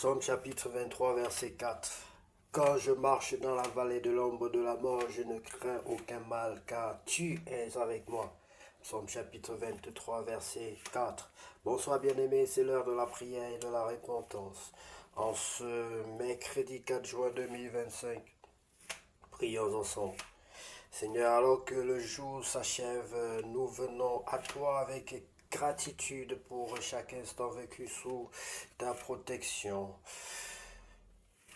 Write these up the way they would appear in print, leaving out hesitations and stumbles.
Psaume chapitre 23, verset 4. Quand je marche dans la vallée de l'ombre de la mort, je ne crains aucun mal, car tu es avec moi. Psaume chapitre 23, verset 4. Bonsoir bien-aimés, c'est l'heure de la prière et de la repentance. En ce mercredi 4 juin 2025, prions ensemble. Seigneur, alors que le jour s'achève, nous venons à toi avec gratitude pour chaque instant vécu sous ta protection.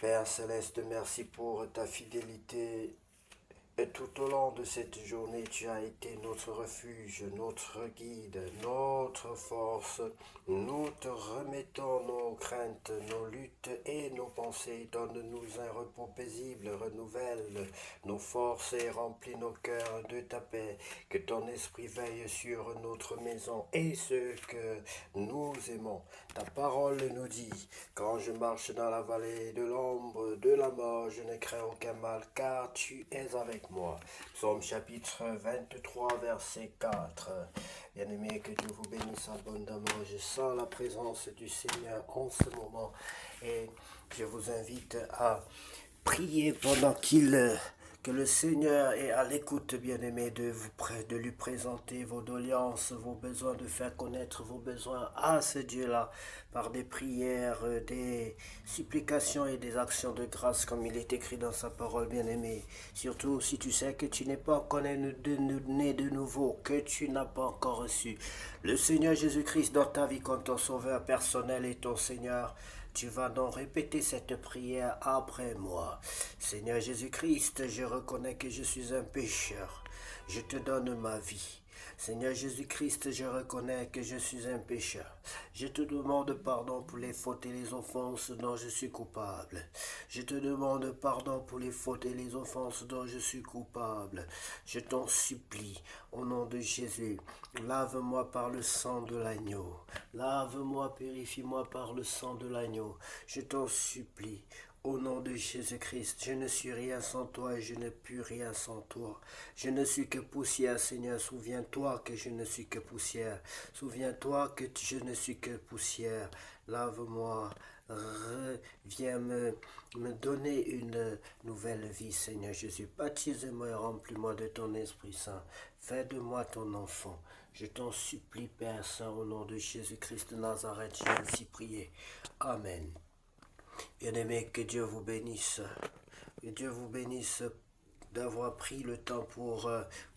Père Céleste, merci pour ta fidélité. Et tout au long de cette journée, tu as été notre refuge, notre guide, notre force. Nous te remettons nos craintes, nos luttes et nos pensées. Donne-nous un repos paisible, renouvelle nos forces et remplis nos cœurs de ta paix. Que ton esprit veille sur notre maison et ceux que nous aimons. Ta parole nous dit, quand je marche dans la vallée de l'ombre de la mort, je ne crains aucun mal, car tu es avec moi. Psaume chapitre 23, verset 4. Bien-aimés, que Dieu vous bénisse abondamment. Je sens la présence du Seigneur en ce moment et je vous invite à prier pendant que le Seigneur est à l'écoute, bien-aimé, de lui présenter vos doléances, vos besoins, de faire connaître vos besoins à ce Dieu-là par des prières, des supplications et des actions de grâce, comme il est écrit dans sa parole, bien-aimé. Surtout si tu sais que tu n'es pas encore né de nouveau, que tu n'as pas encore reçu le Seigneur Jésus-Christ dans ta vie comme ton sauveur personnel et ton Seigneur. Tu vas donc répéter cette prière après moi. Seigneur Jésus-Christ, je reconnais que je suis un pécheur. Je te donne ma vie. Seigneur Jésus-Christ, je reconnais que je suis un pécheur. Je te demande pardon pour les fautes et les offenses dont je suis coupable. Je te demande pardon pour les fautes et les offenses dont je suis coupable. Je t'en supplie, au nom de Jésus, lave-moi par le sang de l'agneau. Lave-moi, purifie-moi par le sang de l'agneau. Je t'en supplie. Au nom de Jésus-Christ, je ne suis rien sans toi et je ne puis rien sans toi. Je ne suis que poussière, Seigneur. Souviens-toi que je ne suis que poussière. Souviens-toi que je ne suis que poussière. Lave-moi. Viens me donner une nouvelle vie, Seigneur Jésus. Baptise-moi et remplis-moi de ton Esprit Saint. Fais de moi ton enfant. Je t'en supplie, Père Saint, au nom de Jésus-Christ de Nazareth, j'ai ainsi prié. Amen. Bien-aimés, que Dieu vous bénisse. Que Dieu vous bénisse d'avoir pris le temps pour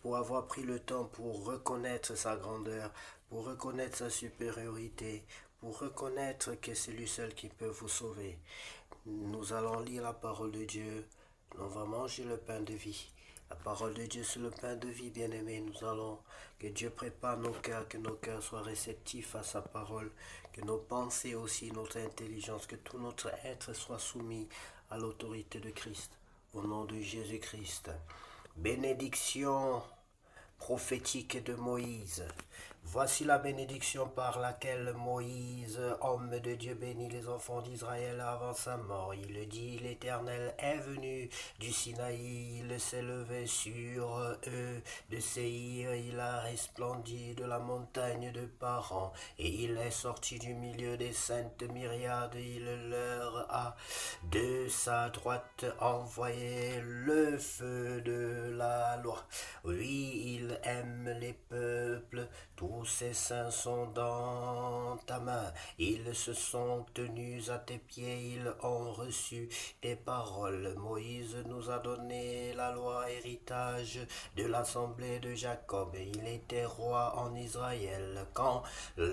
avoir pris le temps pour reconnaître sa grandeur, pour reconnaître sa supériorité, pour reconnaître que c'est lui seul qui peut vous sauver. Nous allons lire la parole de Dieu. On va manger le pain de vie. La parole de Dieu, c'est le pain de vie, bien-aimés. Nous allons, que Dieu prépare nos cœurs, que nos cœurs soient réceptifs à sa parole, que nos pensées aussi, notre intelligence, que tout notre être soit soumis à l'autorité de Christ. Au nom de Jésus-Christ. Bénédiction prophétique de Moïse. Voici la bénédiction par laquelle Moïse, homme de Dieu, bénit les enfants d'Israël avant sa mort. Il dit, l'Éternel est venu du Sinaï, il s'est levé sur eux de Séhir, il a resplendi de la montagne de Paran, et il est sorti du milieu des saintes myriades, il leur a de sa droite envoyé le feu de la loi. Oui, il aime les peuples, tous ses saints sont dans ta main. Ils se sont tenus à tes pieds, ils ont reçu tes paroles. Moïse nous a donné la loi, héritage de l'assemblée de Jacob. Il était roi en Israël quand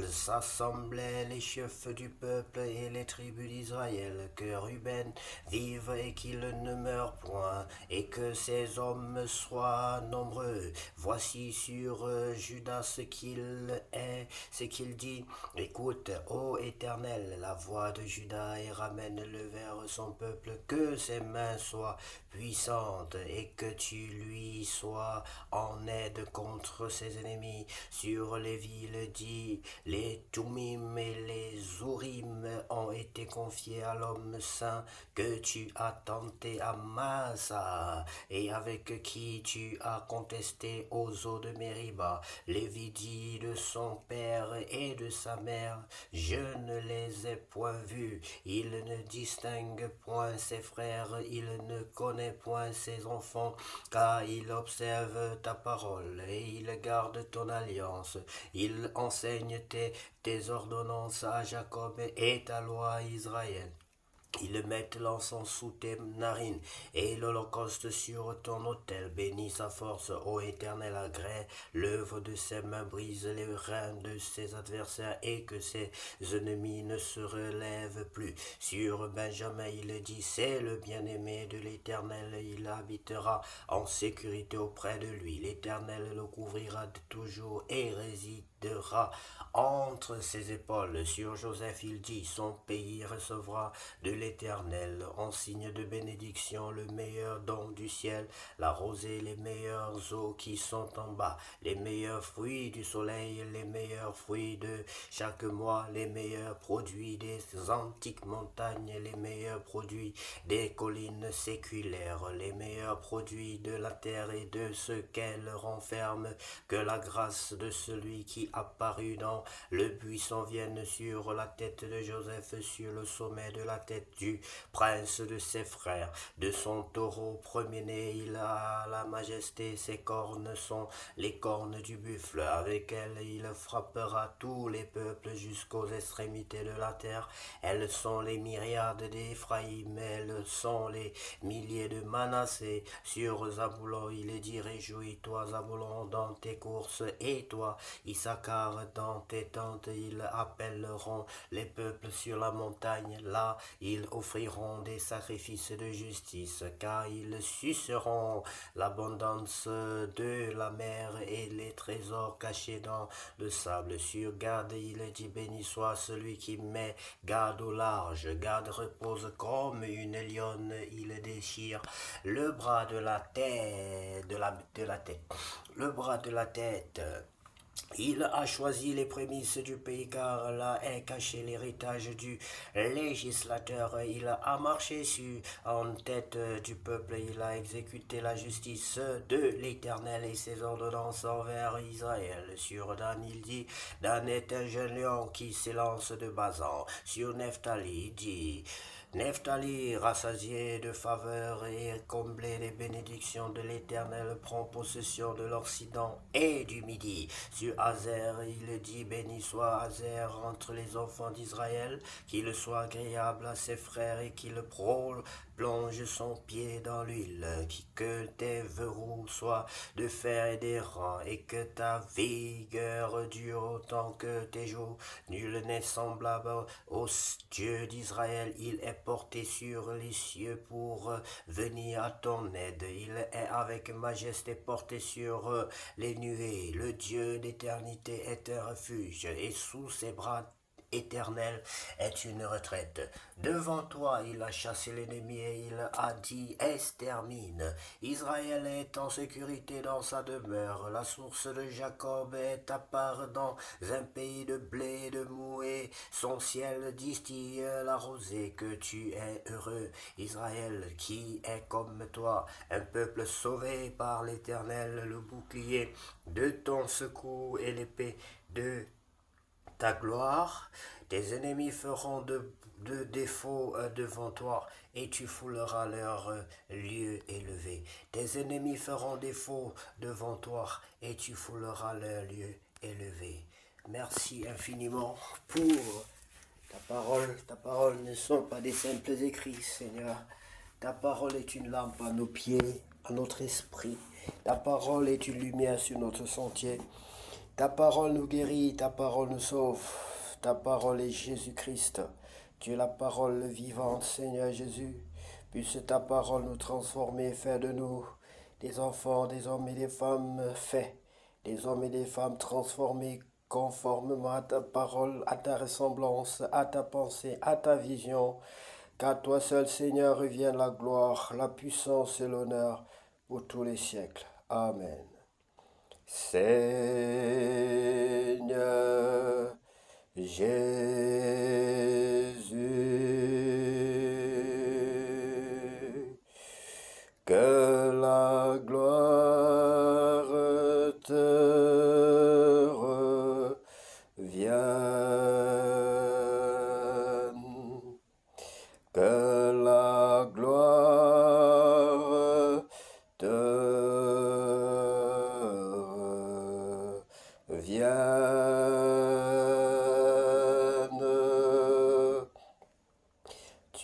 s'assemblaient les chefs du peuple et les tribus d'Israël. Que Ruben vive et qu'il ne meure point, et que ses hommes soient nombreux. Voici sur Judas ce qu'il est, ce qu'il dit. Écoute, ô Éternel, la voix de Judas et ramène-le vers son peuple, que ses mains soient puissantes et que tu lui sois en aide contre ses ennemis. Sur les villes dit, les Tumim et les Urim ont été confiés à l'homme saint que tu as tenté à Massa et avec qui tu as contesté aux eaux de Mériba. Lévi dit celui de son père et de sa mère, je ne les ai point vus. Il ne distingue point ses frères, il ne connaît point ses enfants, car il observe ta parole et il garde ton alliance. Il enseigne tes ordonnances à Jacob et ta loi à Israël. Ils mettent l'encens sous tes narines et l'holocauste sur ton autel. Bénis sa force, ô Éternel, agrée. L'œuvre de ses mains brise les reins de ses adversaires et que ses ennemis ne se relèvent plus. Sur Benjamin, il dit, c'est le bien-aimé de l'Éternel. Il habitera en sécurité auprès de lui. L'Éternel le couvrira de toujours et résidera entre ses épaules. Sur Joseph, il dit, son pays recevra de l'Éternel en signe de bénédiction le meilleur don du ciel, la rosée, les meilleures eaux qui sont en bas, les meilleurs fruits du soleil, les meilleurs fruits de chaque mois, les meilleurs produits des antiques montagnes, les meilleurs produits des collines séculaires, les meilleurs produits de la terre et de ce qu'elle renferme, que la grâce de celui qui apparut dans le buisson vienne sur la tête de Joseph, sur le sommet de la tête du prince de ses frères. De son taureau premier-né, il a la majesté, ses cornes sont les cornes du buffle, avec elles il frappera tous les peuples jusqu'aux extrémités de la terre. Elles sont les myriades d'Éphraïm, elles sont les milliers de Manassé. Sur Zabulon, il dit, réjouis-toi Zabulon dans tes courses, et toi Issachar dans tes tentes. Ils appelleront les peuples sur la montagne, là ils offriront des sacrifices de justice, car ils suceront l'abondance de la mer et les trésors cachés dans le sable. Sur Gad, il dit, béni soit celui qui met Gad au large. Gad repose comme une lionne, il déchire le bras de la tête, le bras de la tête. Il a choisi les prémices du pays, car là est caché l'héritage du législateur. Il a marché en tête du peuple. Il a exécuté la justice de l'Éternel et ses ordonnances envers Israël. Sur Dan, il dit, Dan est un jeune lion qui s'élance de Bazan. Sur Nephtali, il dit, Nephtali, rassasié de faveur et comblé des bénédictions de l'Éternel, prend possession de l'Occident et du Midi. Sur Azer, il dit, béni soit Azer entre les enfants d'Israël, qu'il soit agréable à ses frères et qu'il plonge son pied dans l'huile, que tes verrous soient de fer et d'airain, et que ta vigueur dure autant que tes jours. Nul n'est semblable au Dieu d'Israël, il est porté sur les cieux pour venir à ton aide. Il est avec majesté porté sur les nuées. Le Dieu d'éternité est un refuge, et sous ses bras éternel est une retraite. Devant toi, il a chassé l'ennemi et il a dit, extermine. Israël est en sécurité dans sa demeure. La source de Jacob est à part dans un pays de blé et de mou, et son ciel distille la rosée. Que tu es heureux, Israël, qui est comme toi, un peuple sauvé par l'Éternel, le bouclier de ton secours et l'épée de ta gloire. Tes ennemis feront de défaut devant toi, et tu fouleras leur lieu élevé. Tes ennemis feront défaut devant toi, et tu fouleras leur lieu élevé. Merci infiniment pour ta parole. Ta parole ne sont pas des simples écrits, Seigneur. Ta parole est une lampe à nos pieds, à notre esprit. Ta parole est une lumière sur notre sentier. Ta parole nous guérit, ta parole nous sauve. Ta parole est Jésus-Christ. Tu es la parole vivante, Seigneur Jésus. Puisse ta parole nous transformer, faire de nous des enfants, des hommes et des femmes faits, des hommes et des femmes transformés conformément à ta parole, à ta ressemblance, à ta pensée, à ta vision. Qu'à toi seul, Seigneur, revienne la gloire, la puissance et l'honneur pour tous les siècles. Amen. Seigneur Jésus, que la gloire te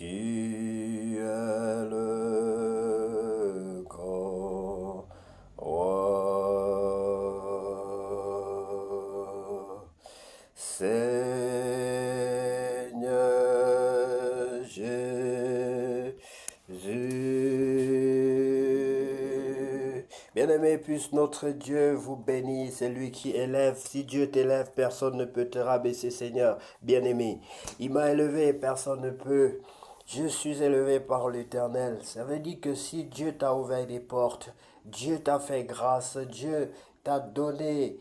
Tu es le grand roi. Seigneur Jésus. Bien-aimé, puisse notre Dieu vous bénir, c'est lui qui élève. Si Dieu t'élève, personne ne peut te rabaisser, Seigneur. Bien-aimé, il m'a élevé, personne ne peut. Je suis élevé par l'Éternel. Ça veut dire que si Dieu t'a ouvert des portes, Dieu t'a fait grâce, Dieu t'a donné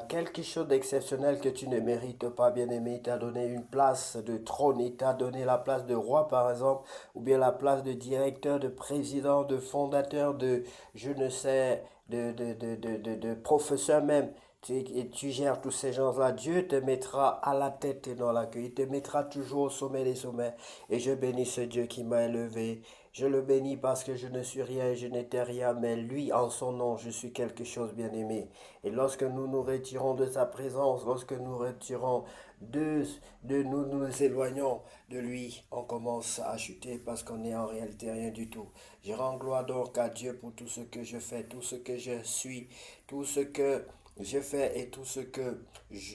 quelque chose d'exceptionnel que tu ne mérites pas, bien-aimé. Il t'a donné une place de trône, il t'a donné la place de roi, par exemple, ou bien la place de directeur, de président, de fondateur, de, je ne sais, de professeur même. Et tu gères tous ces gens-là. Dieu te mettra à la tête et dans la queue. Il te mettra toujours au sommet des sommets. Et je bénis ce Dieu qui m'a élevé. Je le bénis parce que je ne suis rien, je n'étais rien, mais lui, en son nom, je suis quelque chose, bien-aimé. Et lorsque nous nous retirons de sa présence, lorsque nous retirons de, nous éloignons de lui, on commence à chuter parce qu'on n'est en réalité rien du tout. Je rends gloire donc à Dieu pour tout ce que je fais, tout ce que je suis, tout ce que je fais et tout ce que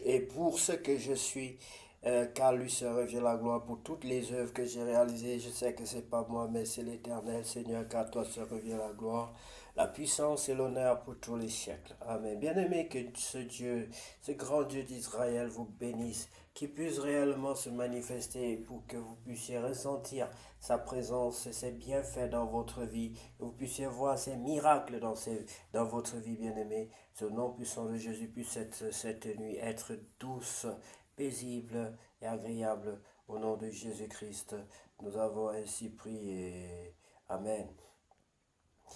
et pour ce que je suis. Car lui se revient la gloire pour toutes les œuvres que j'ai réalisées. Je sais que c'est pas moi, mais c'est l'Éternel, Seigneur, car toi se revient la gloire, la puissance et l'honneur pour tous les siècles. Amen. Bien-aimé, que ce Dieu, ce grand Dieu d'Israël vous bénisse, qu'il puisse réellement se manifester pour que vous puissiez ressentir sa présence et ses bienfaits dans votre vie, que vous puissiez voir ses miracles dans votre vie, bien-aimé. Ce nom puissant de Jésus puisse cette nuit être douce, paisible et agréable. Au nom de Jésus-Christ, nous avons ainsi prié. Amen.